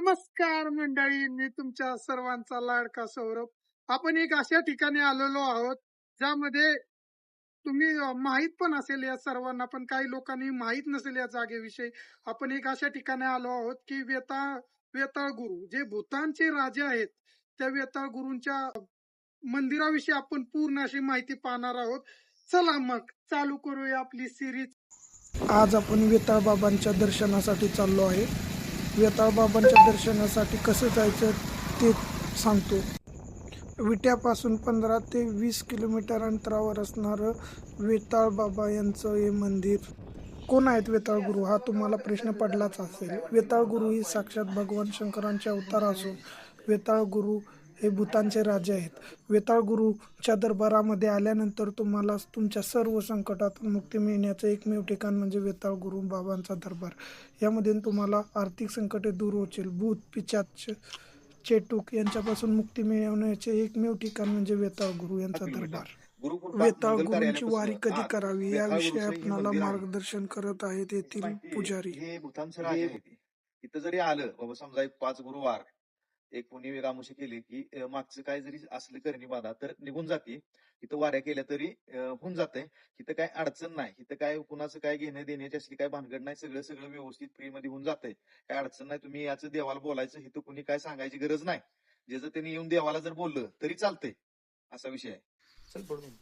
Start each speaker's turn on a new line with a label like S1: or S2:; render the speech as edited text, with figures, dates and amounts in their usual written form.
S1: नमस्कार मंडळी, मी तुमच्या सर्वांचा लाडका सौरभ. आपण एक अशा ठिकाणी आलेलो आहोत ज्यामध्ये तुम्ही माहित पण असेल या सर्वांना, पण काही लोकांनी माहित नसेल या जागेविषयी. आपण एक अशा ठिकाणी आलो आहोत की वेताळ गुरु जे भूतानचे राजे आहेत, त्या वेताळ गुरूंच्या मंदिराविषयी आपण पूर्ण अशी माहिती पाहणार आहोत. चला मग चालू करूया आपली सिरीज. आज आपण वेताळ बाबांच्या दर्शनासाठी चाललो आहे. वेताळ बाबांच्या दर्शनासाठी कसं जायचं ते सांगतो. विट्यापासून 15 ते 20 किलोमीटर अंतरावर असणारं वेताळ बाबा यांचं हे मंदिर. कोण आहेत वेताळ गुरु हा तुम्हाला प्रश्न पडलाच असेल. वेताळ गुरु ही साक्षात भगवान शंकरांचे अवतार असून वेताळ गुरु हे भूतानचे राजे आहेत. वेताळ गुरुच्या दरबारामध्ये आल्यानंतर तुम्हाला तुमच्या सर्व संकटातून मुक्ती मिळण्याचं एकमेव ठिकाण म्हणजे वेताळ गुरु बाबांचा दरबार. यामध्ये तुम्हाला आर्थिक संकटे दूर होतील. भूत पिशाच चेटूक यांच्यापासून मुक्ती मिळवण्याचे एकमेव ठिकाण म्हणजे वेताळ गुरु यांचा दरबार. वेताळ गुरूंची वारी कधी करावी याविषयी आपणाला मार्गदर्शन करत आहेत येथील पुजारी.
S2: हे भूतानचं राजे आहे ते. इथं जरी आलं बाबा, समजा एक 5 गुरुवार एक कोणी वेगामुशी केली की मागचं काय जरी असलं करणी बाधा तर निघून जाते. इथं वाऱ्या केल्या तरी होऊन जाते. इथं काय अडचण नाही. इथं काय कुणाचं काय घेणं देण्याची असली काय भानगड नाही. सगळं सगळं व्यवस्थित फ्री मध्ये होऊन जातंय. काय अडचण नाही. तुम्ही याचं देवाला बोलायचं, इथं कुणी काय सांगायची गरज नाही. ज्याचं त्यांनी येऊन देवाला जर बोललं तरी चालतंय, असा विषय आहे. चल पुढे.